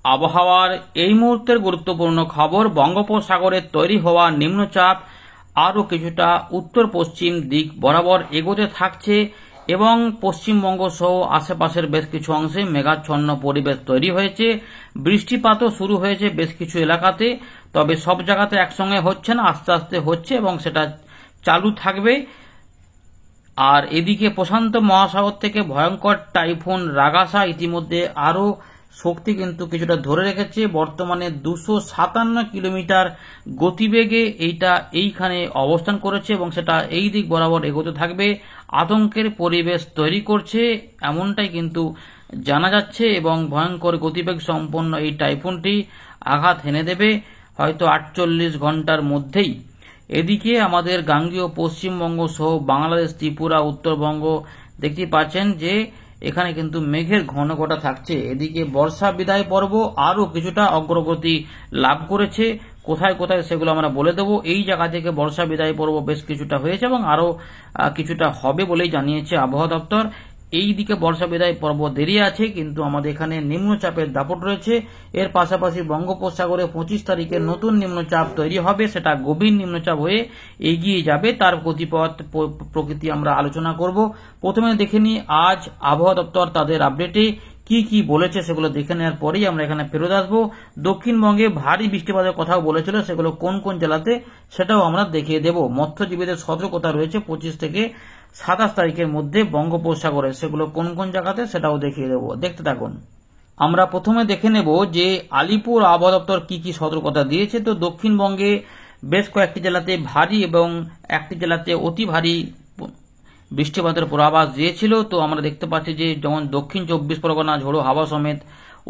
আবহাওয়ার এই মুহূর্তের গুরুত্বপূর্ণ খবর, বঙ্গোপসাগরে তৈরি হওয়া নিম্নচাপ আরও কিছুটা উত্তর পশ্চিম দিক বরাবর এগোতে থাকছে এবং পশ্চিমবঙ্গ সহ আশেপাশের বেশ কিছু অংশে মেঘাচ্ছন্ন পরিবেশ তৈরি হয়েছে। বৃষ্টিপাতও শুরু হয়েছে বেশ কিছু এলাকাতে, তবে সব জায়গাতে একসঙ্গে হচ্ছে না, আস্তে আস্তে হচ্ছে এবং সেটা চালু থাকবে। আর এদিকে প্রশান্ত মহাসাগর থেকে ভয়ঙ্কর টাইফুন রাগাসা ইতিমধ্যে আরও শক্তি কিন্তু কিছুটা ধরে রেখেছে। বর্তমানে 257 কিলোমিটার গতিবেগে এইখানে অবস্থান করেছে এবং সেটা এই দিক বরাবর এগোতে থাকবে। আতঙ্কের পরিবেশ তৈরি করছে এমনটাই কিন্তু জানা যাচ্ছে এবং ভয়ঙ্কর গতিবেগ সম্পন্ন এই টাইফুনটি আঘাত হেনে দেবে হয়তো 48 ঘন্টার মধ্যেই। এদিকে আমাদের গাঙ্গেয় পশ্চিমবঙ্গ সহ বাংলাদেশ, ত্রিপুরা, উত্তরবঙ্গ দেখতে পাচ্ছেন যে এখানে কিন্তু মেঘের ঘনঘটা থাকছে। এদিকে বর্ষা বিদায় পর্ব আরও কিছুটা অগ্রগতি লাভ করেছে। কোথায় কোথায় সেগুলো আমরা বলে দেব। এই জায়গা থেকে বর্ষা বিদায় পর্ব বেশ কিছুটা হয়েছে এবং আরও কিছুটা হবে বলেই জানিয়েছে আবহাওয়া দপ্তর। এই দিকে বর্ষা বিদায় পর্ব দেরি আছে, কিন্তু আমাদের এখানে নিম্নচাপের দাপট রয়েছে। এর পাশাপাশি বঙ্গোপসাগরে 25 তারিখে নতুন নিম্নচাপ তৈরি হবে, সেটা গভীর নিম্নচাপ হয়ে এগিয়ে যাবে। তার গতিপথ প্রকৃতি আমরা আলোচনা করব। প্রথমে দেখে নিই আজ আবহাওয়া দপ্তর তাদের আপডেটে কি কি বলেছে, সেগুলো দেখে নেওয়ার পরেই আমরা এখানে ফেরত আসবো। দক্ষিণবঙ্গে ভারী বৃষ্টিপাতের কথাও বলেছিল, সেগুলো কোন কোন জেলাতে সেটাও আমরা দেখিয়ে দেব। মৎস্যজীবীদের সতর্কতা রয়েছে 25 থেকে 27 তারিখের মধ্যে বঙ্গোপসাগরে, সেগুলো কোন কোন জায়গাতে সেটাও দেখিয়ে দেব। দেখতে থাকুন। আমরা প্রথমে দেখে নেব যে আলিপুর আবহাওয়া দপ্তর কি কি সতর্কতা দিয়েছে। তো দক্ষিণবঙ্গে বেশ কয়েকটি জেলাতে ভারী এবং একটি জেলাতে অতি ভারী বৃষ্টিপাতের পূর্বাভাস দিয়েছিল। তো আমরা দেখতে পাচ্ছি যে যেমন দক্ষিণ 24 পরগনা ঝোড়ো হাওয়া সমেত,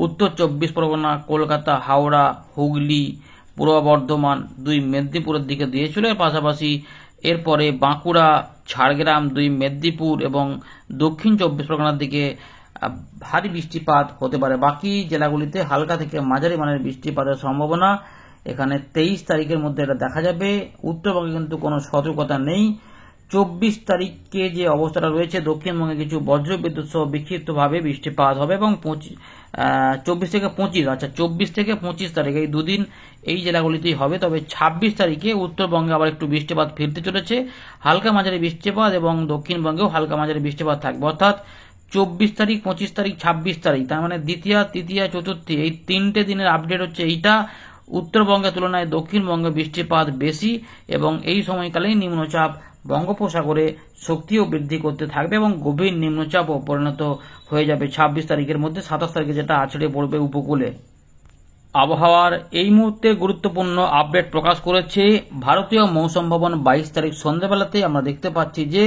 উত্তর 24 পরগনা, কলকাতা, হাওড়া, হুগলি, পূর্ব বর্ধমান, 2 মেদিনীপুরের দিকে দিয়েছিল। এর পাশাপাশি এরপরে বাঁকুড়া, ঝাড়গ্রাম, 2 মেদিনীপুর এবং দক্ষিণ 24 পরগনার দিকে ভারী বৃষ্টিপাত হতে পারে। বাকি জেলাগুলিতে হালকা থেকে মাঝারি মানের বৃষ্টিপাতের সম্ভাবনা এখানে 23 তারিখের মধ্যে এটা দেখা যাবে। উত্তরবঙ্গে কিন্তু কোনো সতর্কতা নেই। 24 তারিখে যে অবস্থাটা রয়েছে, দক্ষিণবঙ্গে কিছু বজ্রবিদ্যুৎ সহ বিক্ষিপ্তভাবে বৃষ্টিপাত হবে এবং 24 থেকে 25 তারিখ এই দুদিন এই জেলাগুলিতেই হবে। তবে 26 তারিখে উত্তরবঙ্গে আবার একটু বৃষ্টিপাত ফিরতে চলেছে, হালকা মাঝারি বৃষ্টিপাত, এবং দক্ষিণবঙ্গেও হালকা মাঝারি বৃষ্টিপাত থাকবে। অর্থাৎ 24 তারিখ, 25 তারিখ, 26 তারিখ, তার মানে দ্বিতীয়া, তৃতীয়া, চতুর্থী, এই 3টে দিনের আপডেট হচ্ছে এইটা। উত্তরবঙ্গের তুলনায় দক্ষিণবঙ্গে বৃষ্টিপাত বেশি এবং এই সময়কালেই নিম্নচাপ বঙ্গোপসাগরে শক্তিও বৃদ্ধি করতে থাকবে এবং গভীর নিম্নচাপও পরিণত হয়ে যাবে 26 তারিখের মধ্যে। 27 তারিখে যেটা আছড়ে পড়বে উপকূলে। আবহাওয়ার এই মুহূর্তে গুরুত্বপূর্ণ আপডেট প্রকাশ করেছে ভারতীয় মৌসুম ভবন। 22 তারিখ সন্ধ্যাবেলাতে আমরা দেখতে পাচ্ছি যে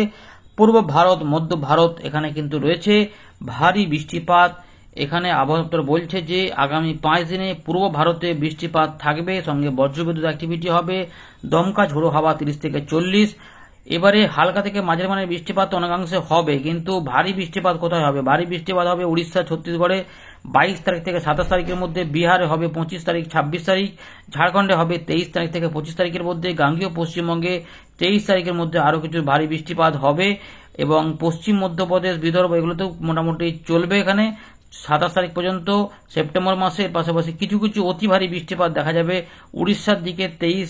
পূর্ব ভারত, মধ্য ভারত এখানে কিন্তু রয়েছে ভারী বৃষ্টিপাত। এখানে আবহাওয়া দপ্তর বলছে যে আগামী 5 দিনে পূর্ব ভারতে বৃষ্টিপাত থাকবে, সঙ্গে বজ্রবিদ্যুৎ অ্যাক্টিভিটি হবে, দমকা ঝোড়ো হাওয়া 30 থেকে 40। এবারে হালকা থেকে মাঝারি মানের বৃষ্টিপাত অনেকাংশে হবে, কিন্তু ভারী বৃষ্টিপাত কোথায় হবে? ভারী বৃষ্টিপাত হবে উড়িষ্যা, ছত্তিশগড়ে 22 তারিখ থেকে 27 তারিখের মধ্যে, বিহারে হবে 25 তারিখ, 26 তারিখ, ঝাড়খণ্ডে হবে 23 তারিখ থেকে 25 তারিখের মধ্যে, গাঙ্গেয় পশ্চিমবঙ্গে 23 তারিখের মধ্যে আরও কিছু ভারী বৃষ্টিপাত হবে এবং পশ্চিম মধ্যপ্রদেশ, বিদর্ভ এগুলোতেও মোটামুটি চলবে এখানে 27 তারিখ পর্যন্ত সেপ্টেম্বর মাসের। পাশাপাশি কিছু কিছু অতি ভারী বৃষ্টিপাত দেখা যাবে উড়িষ্যার দিকে 23,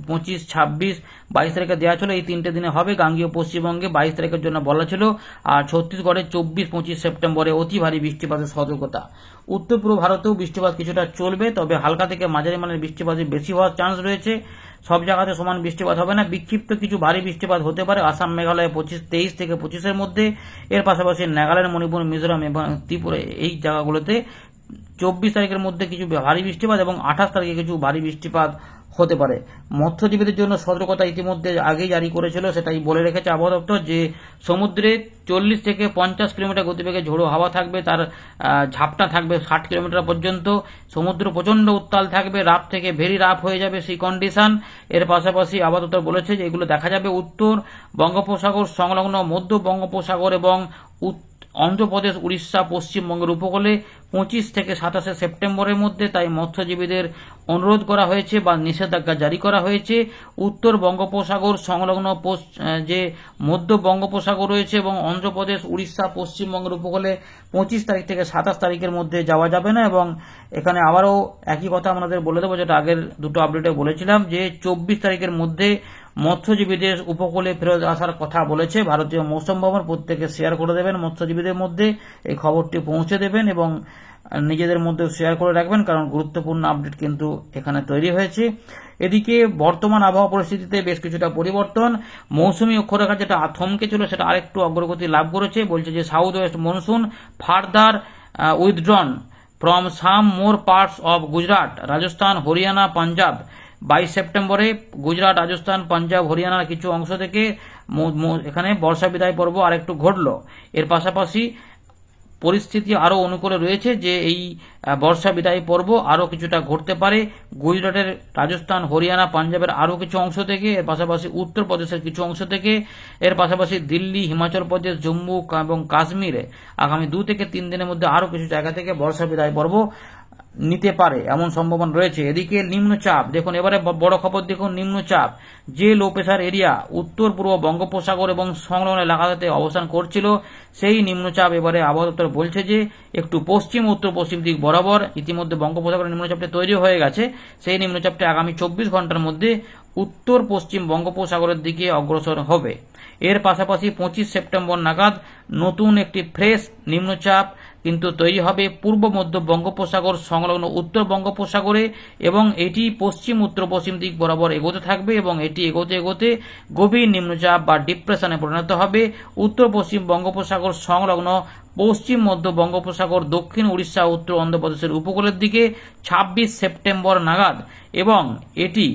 25, 26, 22 তারিখে দেওয়া ছিল। এই 3টে দিনে হবে। গাঙ্গেয় পশ্চিমবঙ্গে 22 তারিখের জন্য বলা ছিল, আর ছত্তিশগড়ে 24, 25 সেপ্টেম্বরে অতি ভারী বৃষ্টিপাতের সতর্কতা। উত্তর পূর্ব ভারতেও বৃষ্টিপাত কিছুটা চলবে, তবে হালকা থেকে মাঝারি মানের বৃষ্টিপাতের বেশি হওয়ার চান্স রয়েছে। সব জায়গাতে সমান বৃষ্টিপাত হবে না, বিক্ষিপ্ত কিছু ভারী বৃষ্টিপাত হতে পারে আসাম, মেঘালয়ে 23 থেকে 25-এর মধ্যে। এর পাশাপাশি নাগাল্যান্ড, মণিপুর, মিজোরাম এবং ত্রিপুরা এই জায়গাগুলোতে 24 তারিখের মধ্যে কিছু ভারী বৃষ্টিপাত এবং 28 তারিখে কিছু ভারী বৃষ্টিপাত হতে পারে। মৎস্যজীবীদের জন্য সতর্কতা ইতিমধ্যে আগেই জারি করেছিল, সেটাই বলে রেখেছে আবহাওয়া দপ্তর যে সমুদ্রে 40 থেকে 50 কিলোমিটার গতিবেগে ঝোড়ো হাওয়া থাকবে, তার ঝাপটা থাকবে 60 কিলোমিটার পর্যন্ত। সমুদ্র প্রচণ্ড উত্তাল থাকবে, রাফ থেকে ভেরি রাফ হয়ে যাবে সেই কন্ডিশন। এর পাশাপাশি আবহাওয়া দপ্তর বলেছে যে এগুলো দেখা যাবে উত্তর বঙ্গোপসাগর সংলগ্ন, মধ্য বঙ্গোপসাগর এবং অন্ধ্রপ্রদেশ, উড়িষ্যা, পশ্চিমবঙ্গের উপকূলে 25 থেকে 27 সেপ্টেম্বরের মধ্যে। তাই মৎস্যজীবীদের অনুরোধ করা হয়েছে বা নিষেধাজ্ঞা জারি করা হয়েছে। উত্তর বঙ্গোপসাগর সংলগ্ন যে মধ্য বঙ্গোপসাগর রয়েছে এবং অন্ধ্রপ্রদেশ, উড়িষ্যা, পশ্চিমবঙ্গের উপকূলে 25 তারিখ থেকে 27 তারিখের মধ্যে যাওয়া যাবে না। এবং এখানে আবারও একই কথা আমাদের বলে দেবো, যেটা আগের দুটো আপডেটে বলেছিলাম, যে 24 তারিখের মধ্যে মৎস্যজীবীদের উপকূলে ফেরত আসার কথা বলেছে ভারতীয় মৌসুম ভবন। প্রত্যেকে শেয়ার করে দেবেন, মৎস্যজীবীদের মধ্যে এই খবরটি পৌঁছে দেবেন এবং নিজেদের মধ্যে শেয়ার করে রাখবেন, কারণ গুরুত্বপূর্ণ আপডেট কিন্তু এখানে তৈরি হয়েছে। এদিকে বর্তমান আবহাওয়া পরিস্থিতিতে বেশ কিছুটা পরিবর্তন। মৌসুমী অক্ষরেখা যেটা থমকে ছিল সেটা আরেকটু অগ্রগতি লাভ করেছে। বলছে যে south West monsoon further withdrawn from some more parts of Gujarat, Rajasthan, Haryana, Punjab. 22 সেপ্টেম্বরে গুজরাট, রাজস্থান, পাঞ্জাব, হরিয়ানার কিছু অংশ থেকে এখানে বর্ষা বিদায় পর্ব আরেকটু ঘটল। এর পাশাপাশি পরিস্থিতি আরও অনুকূলে রয়েছে যে এই বর্ষা বিদায় পর্ব আরও কিছুটা ঘটতে পারে গুজরাটের, রাজস্থান, হরিয়ানা, পাঞ্জাবের আরও কিছু অংশ থেকে, এর পাশাপাশি উত্তরপ্রদেশের কিছু অংশ থেকে, এর পাশাপাশি দিল্লি, হিমাচল প্রদেশ, জম্মু এবং কাশ্মীরে আগামী 2 থেকে 3 দিনের মধ্যে আরও কিছু জায়গা থেকে বর্ষা বিদায় পর্ব নিতে পারে এমন সম্ভাবনা রয়েছে। এদিকে নিম্নচাপ দেখুন, এবারে বড় খবর দেখুন, নিম্নচাপ যে লো প্রেসার এরিয়া উত্তর পূর্ব বঙ্গোপসাগর এবং সংলগ্ন এলাকাতে অবস্থান করছিল, সেই নিম্নচাপ এবারে আবহাওয়া দপ্তর বলছে যে একটু পশ্চিম উত্তর পশ্চিম দিক বরাবর, ইতিমধ্যে বঙ্গোপসাগরের নিম্নচাপটি তৈরি হয়ে গেছে, সেই নিম্নচাপটি আগামী 24 ঘন্টার মধ্যে উত্তর পশ্চিম বঙ্গোপসাগরের দিকে অগ্রসর হবে। এর পাশাপাশি 25 সেপ্টেম্বর নাগাদ নতুন একটি ফ্রেশ নিম্নচাপ কিন্তু তৈরি হবে পূর্ব মধ্য বঙ্গোপসাগর সংলগ্ন উত্তর বঙ্গোপসাগরে এবং এটি পশ্চিম উত্তর পশ্চিম দিক বরাবর এগোতে থাকবে এবং এটি এগোতে এগোতে গভীর নিম্নচাপ বা ডিপ্রেশনে পরিণত হবে উত্তর পশ্চিম বঙ্গোপসাগর সংলগ্ন পশ্চিম মধ্য বঙ্গোপসাগর, দক্ষিণ উড়িষ্যা, উত্তর অন্ধ্রপ্রদেশের উপকূলের দিকে 26 সেপ্টেম্বর নাগাদ এবং এটি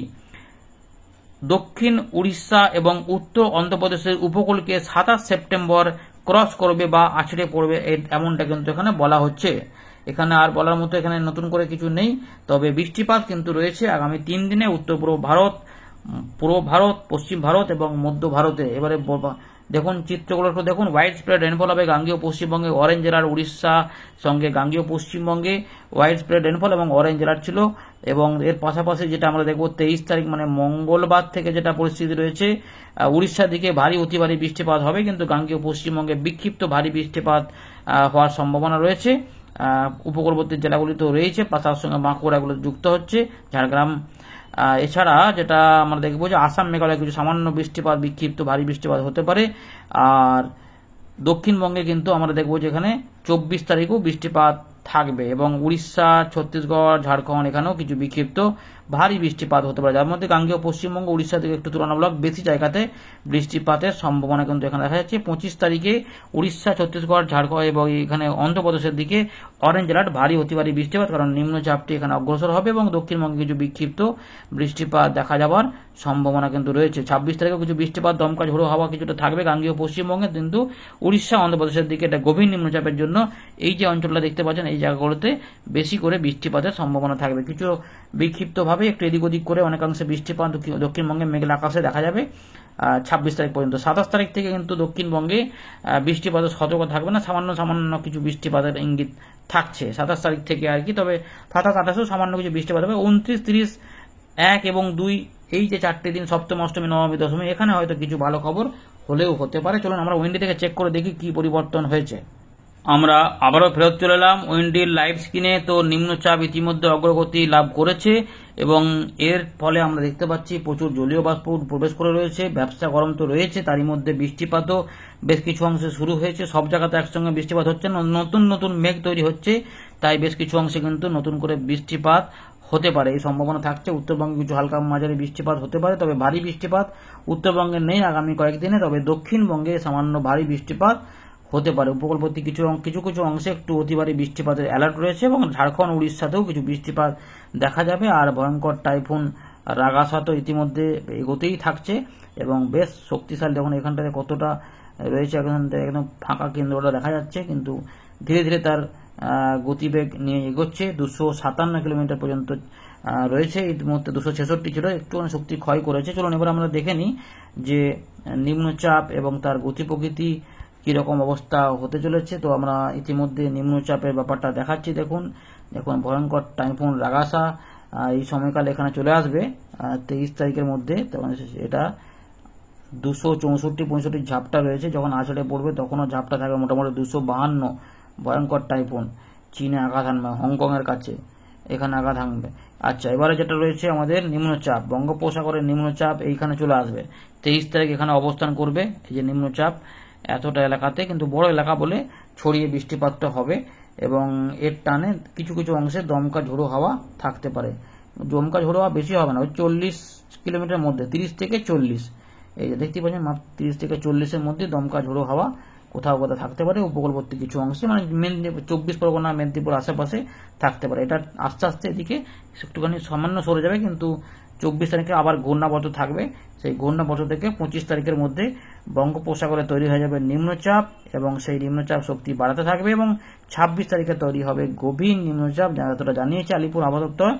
দক্ষিণ উড়িষ্যা এবং উত্তর অন্ধ্রপ্রদেশের উপকূলকে 27 সেপ্টেম্বর ক্রস করবে বা আছড়ে পড়বে, এমনটা কিন্তু এখানে বলা হচ্ছে। এখানে আর বলার মতো এখানে নতুন করে কিছু নেই, তবে বৃষ্টিপাত কিন্তু রয়েছে আগামী 3 দিনে উত্তর পূর্ব ভারত, পূর্ব ভারত, পশ্চিম ভারত এবং মধ্য ভারতে। এবারে দেখুন চিত্রগুলো একটু দেখুন, হোয়াইট স্প্রেড রেনফল হবে গাঙ্গেয় পশ্চিমবঙ্গে, অরেঞ্জ জেলার উড়িষ্যা সঙ্গে গাঙ্গেয় পশ্চিমবঙ্গে হোয়াইট স্প্রেড রেনফল এবং অরেঞ্জ জেলার ছিল। এবং এর পাশাপাশি যেটা আমরা দেখব 23 তারিখ মানে মঙ্গলবার থেকে যেটা পরিস্থিতি রয়েছে, উড়িষ্যার দিকে ভারী অতি ভারী বৃষ্টিপাত হবে, কিন্তু গাঙ্গেয় পশ্চিমবঙ্গে বিক্ষিপ্ত ভারী বৃষ্টিপাত হওয়ার সম্ভাবনা রয়েছে। উপকূলবর্তী জেলাগুলিতেও রয়েছে, তার সঙ্গে বাঁকুড়াগুলো যুক্ত হচ্ছে, ঝাড়গ্রাম। এছাড়া যেটা আমরা দেখব যে আসাম, মেঘালয় কিছু সামান্য বৃষ্টিপাত, বিক্ষিপ্ত ভারী বৃষ্টিপাত হতে পারে। আর দক্ষিণবঙ্গে কিন্তু আমরা দেখব যে এখানে 24 তারিখও বৃষ্টিপাত থাকবে এবং উড়িষ্যা, ছত্তিশগড়, ঝাড়খণ্ড এখানেও কিছু বিক্ষিপ্ত ভারী বৃষ্টিপাত হতে পারে, যার মধ্যে গাঙ্গেয় পশ্চিমবঙ্গ, উড়িষ্যা থেকে একটু তুলনামূলক বেশি জায়গাতে বৃষ্টিপাতের সম্ভাবনা কিন্তু এখানে দেখা যাচ্ছে। 25 তারিখে উড়িষ্যা, ছত্তিশগড়, ঝাড়খণ্ড এবং এখানে অন্ধ্রপ্রদেশের দিকে অরেঞ্জ অ্যালার্ট, ভারী অতি ভারী বৃষ্টিপাত, কারণ নিম্নচাপটি এখানে অগ্রসর হবে এবং দক্ষিণবঙ্গে কিছু বিক্ষিপ্ত বৃষ্টিপাত দেখা যাওয়ার সম্ভাবনা কিন্তু রয়েছে। 26 তারিখেও কিছু বৃষ্টিপাত, দমকা ঝোড়ো হাওয়া কিছুটা থাকবে গাঙ্গেয় পশ্চিমবঙ্গে, কিন্তু উড়িষ্যা, অন্ধ্রপ্রদেশের দিকে এটা গভীর নিম্নচাপের জন্য এই যে অঞ্চলটা দেখতে পাচ্ছেন এই জায়গাগুলোতে বেশি করে বৃষ্টিপাতের সম্ভাবনা থাকবে। কিছু বিক্ষিপ্তভাবে একটু এদিক ওদিক করে অনেকাংশে বৃষ্টিপাত দক্ষিণবঙ্গে মেঘলা আকাশে দেখা যাবে 26 তারিখ পর্যন্ত। 27 তারিখ থেকে কিন্তু দক্ষিণবঙ্গে বৃষ্টিপাতের সতর্ক থাকবে না, সামান্য সামান্য কিছু বৃষ্টিপাতের ইঙ্গিত থাকছে 27 তারিখ থেকে আর কি। তবে 27, 28 সামান্য কিছু বৃষ্টিপাত হবে। 29, 30, 1 এবং 2 এই যে 4টে দিন, সপ্তম, অষ্টমী, নবমী, দশমী, এখানে হয়তো কিছু ভালো খবর হলেও হতে পারে। চলুন আমরা উইন্ডি থেকে চেক করে দেখি কি পরিবর্তন হয়েছে। আমরা আবারও ফেরত চলে এলাম উইন্ডির লাইভ স্ক্রিনে। তো নিম্নচাপ ইতিমধ্যে অগ্রগতি লাভ করেছে এবং এর ফলে আমরা দেখতে পাচ্ছি প্রচুর জলীয় বাষ্প প্রবেশ করে রয়েছে, ব্যবসা গরম তো রয়েছে, তারই মধ্যে বৃষ্টিপাতও বেশ কিছু অংশে শুরু হয়েছে। সব জায়গাতে একসঙ্গে বৃষ্টিপাত হচ্ছে না, নতুন নতুন মেঘ তৈরি হচ্ছে, তাই বেশ কিছু অংশে কিন্তু নতুন করে বৃষ্টিপাত হতে পারে, এই সম্ভাবনা থাকছে। উত্তরবঙ্গে কিছু হালকা মাঝারি বৃষ্টিপাত হতে পারে, তবে ভারী বৃষ্টিপাত উত্তরবঙ্গে নেই আগামী কয়েকদিনে। তবে দক্ষিণবঙ্গে সামান্য ভারী বৃষ্টিপাত হতে পারে। উপকূলবর্তী কিছু কিছু অংশে একটু অতি ভারী বৃষ্টিপাতের অ্যালার্ট রয়েছে এবং ঝাড়খণ্ড, উড়িষ্যাতেও কিছু বৃষ্টিপাত দেখা যাবে। আর ভয়ঙ্কর টাইফুন রাগাসা তো ইতিমধ্যে এগোতেই থাকছে এবং বেশ শক্তিশালী। দেখুন এখানটাতে কতটা রয়েছে, একদম ফাঁকা কেন্দ্রটা দেখা যাচ্ছে, কিন্তু ধীরে ধীরে তার গতিবেগ নিয়ে এগোচ্ছে। 257 কিলোমিটার পর্যন্ত রয়েছে, ইতিমধ্যে 266 ছিল, একটুখানি শক্তি ক্ষয় করেছে। চলুন এবার আমরা দেখে নিই যে নিম্নচাপ এবং তার গতি প্রকৃতি কীরকম অবস্থা হতে চলেছে। তো আমরা ইতিমধ্যে নিম্নচাপের ব্যাপারটা দেখাচ্ছি। দেখুন ভয়ঙ্কর টাইফুন রাগাসা এই সময়কালে এখানে চলে আসবে 23 তারিখের মধ্যে। তখন এটা 264-65 ঝাপটা রয়েছে, যখন আছড়ে পড়বে তখনও ঝাপটা থাকবে মোটামুটি 252 ভয়ঙ্কর টাইফুন। চীনে আঘাত হানবে, হংকংয়ের কাছে এখানে আঘাত হানবে। আচ্ছা, এবারে যেটা রয়েছে আমাদের নিম্নচাপ, বঙ্গোপসাগরের নিম্নচাপ এইখানে চলে আসবে 23 তারিখ এখানে অবস্থান করবে। এই যে নিম্নচাপ এতটা এলাকাতে, কিন্তু বড় এলাকা বলে ছড়িয়ে বৃষ্টিপাতটা হবে এবং এর টানে কিছু কিছু অংশে দমকা ঝোড়ো হাওয়া থাকতে পারে। দমকা ঝোড়ো হাওয়া বেশি হবে না, ওই 40 কিলোমিটার মধ্যে, 30 থেকে 40, এই যে দেখতে পাচ্ছেন মাত্র 30 থেকে 40-এর মধ্যে দমকা ঝোড়ো হাওয়া কোথাও কোথাও থাকতে পারে উপকূলবর্তী কিছু অংশে, মানে 24 পরগনা মেদিনীপুর আশেপাশে থাকতে পারে। এটা আস্তে আস্তে এদিকে একটুখানি সামান্য সরে যাবে, কিন্তু 24 তারিখে আবার ঘূর্ণাবর্ত থাকবে। সেই ঘূর্ণাবর্ত থেকে 25 তারিখের মধ্যে বঙ্গোপসাগরে তৈরি হয়ে যাবে নিম্নচাপ এবং সেই নিম্নচাপ শক্তি বাড়াতে থাকবে এবং 26 তারিখে তৈরি হবে গভীর নিম্নচাপ, যতটা জানিয়েছে আলিপুর আবহাওয়া দপ্তর।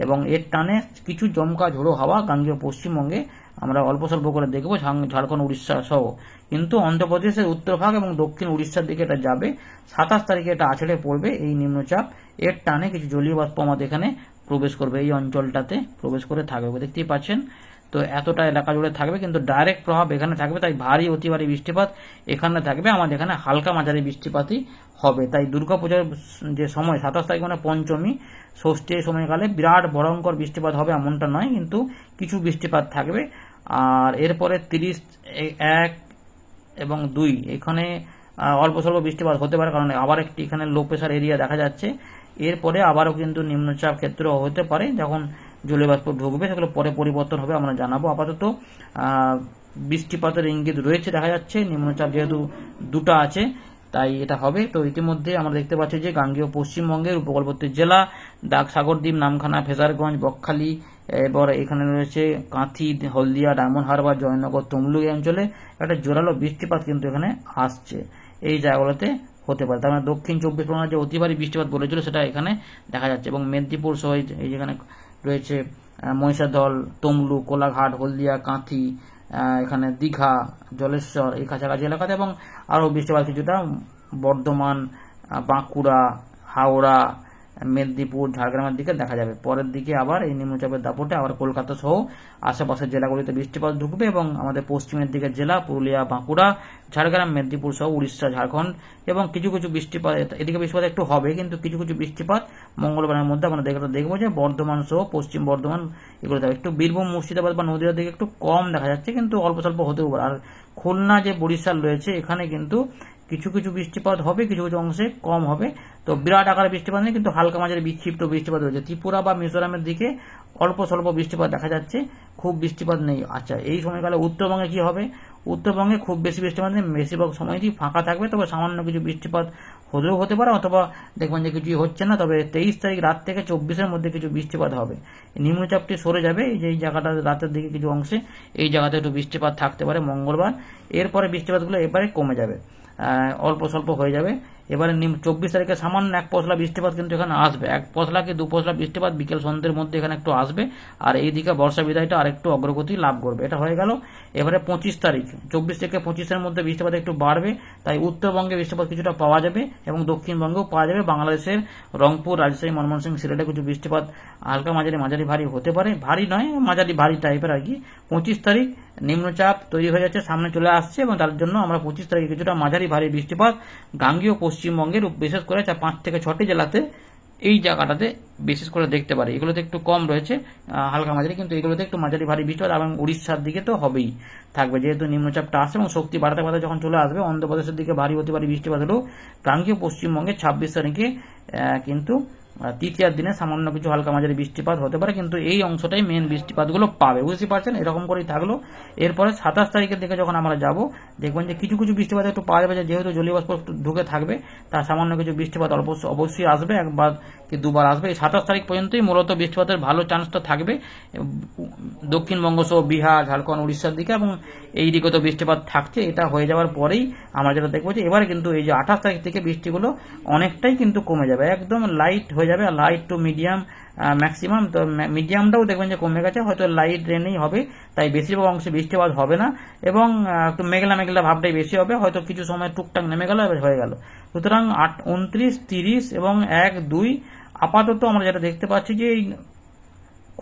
এবং এর টানে কিছু দমকা ঝোড়ো হাওয়া গাঙ্গেয় পশ্চিমবঙ্গে আমরা অল্প স্বল্প করে দেখব, ঝাড়খণ্ড উড়িষ্যা সহ। কিন্তু অন্ধ্রপ্রদেশের উত্তরভাগ এবং দক্ষিণ উড়িষ্যার দিকে এটা যাবে। 27 তারিখে এটা আছড়ে পড়বে এই নিম্নচাপ। এর টানে কিছু জলীয় বাষ্প আমাদের এখানে প্রবেশ করবে, এই অঞ্চলটাতে প্রবেশ করে থাকবে, দেখতেই পাচ্ছেন। তো এতটা এলাকা জুড়ে থাকবে, কিন্তু ডাইরেক্ট প্রভাব এখানে থাকবে, তাই ভারী অতি ভারী বৃষ্টিপাত এখানে থাকবে। আমাদের এখানে হালকা মাঝারি বৃষ্টিপাতই হবে। তাই দুর্গাপূজার যে সময় 27 তারিখ মানে পঞ্চমী ষষ্ঠী সময়কালে বিরাট ভয়ঙ্কর বৃষ্টিপাত হবে এমনটা নয়, কিন্তু কিছু বৃষ্টিপাত থাকবে। আর এরপরে 30, 1 এবং 2 এখানে অল্প স্বল্প বৃষ্টিপাত হতে পারে, কারণ আবার একটি এখানে লো প্রেসার এরিয়া দেখা যাচ্ছে। এরপরে আবারও কিন্তু নিম্নচাপ ক্ষেত্র হতে পারে, যখন জলীয় বাষ্প ঢুকবে সেগুলো পরে পরিবর্তন হবে, আমরা জানাবো। আপাতত বৃষ্টিপাতের ইঙ্গিত রয়েছে, দেখা যাচ্ছে নিম্নচাপ যেহেতু দুটো আছে তাই এটা হবে। তো ইতিমধ্যে আমরা দেখতে পাচ্ছি যে গাঙ্গেয় পশ্চিমবঙ্গের উপকূলবর্তী জেলা সাগরদ্বীপ, নামখানা, ফেজারগঞ্জ, বকখালি, এবার এখানে রয়েছে কাঁথি, হলদিয়া, ডায়মন্ড হারবার, জয়নগর, তমলু এই অঞ্চলে একটা জোরালো বৃষ্টিপাত কিন্তু এখানে আসছে, এই জায়গাগুলোতে হতে পারে। তার মানে দক্ষিণ 24 পরগনার যে অতি ভারী বৃষ্টিপাত বলেছিল সেটা এখানে দেখা যাচ্ছে। এবং মেদিনীপুর সহ এই যেখানে রয়েছে মহিষাদল, তমলু, কোলাঘাট, হলদিয়া, কাঁথি, এখানে দীঘা, জলেশ্বর এই কাছাকাছি এলাকাতে, এবং আরও বৃষ্টিপাত কিছুটা বর্ধমান, বাঁকুড়া, হাওড়া, মেদিনীপুর, ঝাড়গ্রামের দিকে দেখা যাবে। পরের দিকে আবার এই নিম্নচাপের দাপটে আবার কলকাতা সহ আশেপাশের জেলাগুলিতে বৃষ্টিপাত ঢুকবে এবং আমাদের পশ্চিমের দিকে জেলা পুরুলিয়া, বাঁকুড়া, ঝাড়গ্রাম, মেদিনীপুর সহ উড়িষ্যা, ঝাড়খণ্ড এবং কিছু কিছু বৃষ্টিপাত, এদিকে বৃষ্টিপাত একটু হবে, কিন্তু কিছু কিছু বৃষ্টিপাত মঙ্গলবারের মধ্যে আমরা দেখবো যে বর্ধমান সহ পশ্চিম বর্ধমান এগুলোতে একটু, বীরভূম, মুর্শিদাবাদ বা নদীয়ার দিকে একটু কম দেখা যাচ্ছে, কিন্তু অল্প স্বল্প হতেও পারে। আর খুলনা যে বরিশাল রয়েছে এখানে কিন্তু কিছু কিছু বৃষ্টিপাত হবে, কিছু কিছু অংশে কম হবে। তো বিরাট আকারে বৃষ্টিপাত নেই, কিন্তু হালকা মাঝারি বিক্ষিপ্ত বৃষ্টিপাত রয়েছে। ত্রিপুরা বা মিজোরামের দিকে অল্প স্বল্প বৃষ্টিপাত দেখা যাচ্ছে, খুব বৃষ্টিপাত নেই। আচ্ছা, এই সময়কালে উত্তরবঙ্গে কি হবে? উত্তরবঙ্গে খুব বেশি বৃষ্টিপাত নেই, বেশিরভাগ সময়টি ফাঁকা থাকবে, তবে সামান্য কিছু বৃষ্টিপাত হলেও হতে পারে, অথবা দেখবেন যে কিছুই হচ্ছে না। তবে 23 তারিখ রাত থেকে 24-এর মধ্যে কিছু বৃষ্টিপাত হবে। নিম্নচাপটি সরে যাবে, এই যে এই জায়গাটা রাতের দিকে কিছু অংশে এই জায়গাতে একটু বৃষ্টিপাত থাকতে পারে মঙ্গলবার। এরপরে বৃষ্টিপাতগুলো এবারে কমে যাবে, অল্প স্বল্প হয়ে যাবে। এবারে 24 তারিখে সামান্য এক পশলা বৃষ্টিপাত কিন্তু এখানে আসবে, এক পশলা কি দু পশলা বৃষ্টিপাত বিকেল সন্ধ্যের মধ্যে এখানে একটু আসবে, আর এইদিকে বর্ষা বিদায়টা আরেকটু অগ্রগতি লাভ করবে। এটা হয়ে গেল। এবারে 25 তারিখ, 24 থেকে 25-এর মধ্যে বৃষ্টিপাত একটু বাড়বে, তাই উত্তরবঙ্গে বৃষ্টিপাত কিছুটা পাওয়া যাবে এবং দক্ষিণবঙ্গেও পাওয়া যাবে। বাংলাদেশের রংপুর, রাজশাহী, ময়মনসিংহ, সিলেটে কিছু বৃষ্টিপাত হালকা মাঝারি মাঝারি ভারী হতে পারে, ভারী নয় মাঝারি ভারী টাইপের আর কি। 25 তারিখ নিম্নচাপ তৈরি হয়ে যাচ্ছে, সামনে চলে আসছে, এবং তার জন্য আমরা 25 তারিখে কিছুটা মাঝারি ভারী বৃষ্টিপাত গাঙ্গেয় পশ্চিমবঙ্গের বিশেষ করে 5 থেকে 6টি জেলাতে এই জায়গাটাতে বিশেষ করে দেখতে পারি। এগুলোতে একটু কম রয়েছে হালকা মাঝারি, কিন্তু এগুলোতে একটু মাঝারি ভারী বৃষ্টিপাত, এবং উড়িষ্যার দিকে তো হবেই থাকবে, যেহেতু নিম্নচাপটা আসছে এবং শক্তি বাড়াতে বাড়াতে যখন চলে আসবে। অন্ধ্রপ্রদেশের দিকে ভারী অতি ভারী বৃষ্টিপাত হলেও গাঙ্গেয় পশ্চিমবঙ্গে 26 তারিখে কিন্তু তৃতীয়ার দিনে সামান্য কিছু হালকা মাঝারি বৃষ্টিপাত হতে পারে, কিন্তু এই অংশটাই মেন বৃষ্টিপাতগুলো পাবে, বুঝতে পারছেন। এরকম করেই থাকলো। এরপরে 27 তারিখের দিকে যখন আমরা যাব, দেখবেন যে কিছু কিছু বৃষ্টিপাত একটু পাওয়া যাবে, যেহেতু জলীয় বাষ্প একটু ঢুকে থাকবে, তার সামান্য কিছু বৃষ্টিপাত অবশ্যই আসবে, একবার কি দুবার আসবে। এই 27 তারিখ পর্যন্তই মূলত বৃষ্টিপাতের ভালো চান্সটা থাকবে দক্ষিণবঙ্গ সহ বিহার, ঝাড়খণ্ড, উড়িষ্যার দিকে, এবং এই দিকে তো বৃষ্টিপাত থাকছে। এটা হয়ে যাওয়ার পরেই আমরা যেটা দেখবো যে এবারে কিন্তু এই যে 28 তারিখ থেকে বৃষ্টিগুলো অনেকটাই কিন্তু কমে যাবে, একদম লাইট হয়ে যাবে, লাইট টু মিডিয়াম ম্যাক্সিমাম, তো মিডিয়ামটাও দেখবেন যে কমে গেছে, হয়তো লাইট রেনেই হবে, তাই বেশিরভাগ অংশে বৃষ্টিপাত হবে না, এবং একটু মেঘলা মেঘলা ভাবটাই বেশি হবে, হয়তো কিছু সময় টুকটাক নেমে গেল হয়ে গেল। সুতরাং 29, 30 এবং 1, 2 আপাতত আমরা যেটা দেখতে পাচ্ছি যে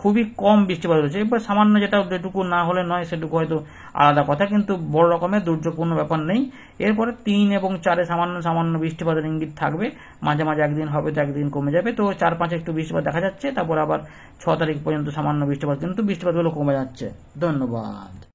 খুবই কম বৃষ্টিপাত হচ্ছে। এবার সামান্য যেটা যেটুকু না হলে নয় সেটুকু হয়তো আলাদা কথা, কিন্তু বড় রকমের দুর্যোগপূর্ণ ব্যাপার নেই। এরপরে 3 এবং 4-এ সামান্য সামান্য বৃষ্টিপাতের ইঙ্গিত থাকবে, মাঝে মাঝে একদিন হবে তো একদিন কমে যাবে। তো 4-5 একটু বৃষ্টিপাত দেখা যাচ্ছে, তারপর আবার 6 তারিখ পর্যন্ত সামান্য বৃষ্টিপাত, কিন্তু বৃষ্টিপাতগুলো কমে যাচ্ছে। ধন্যবাদ।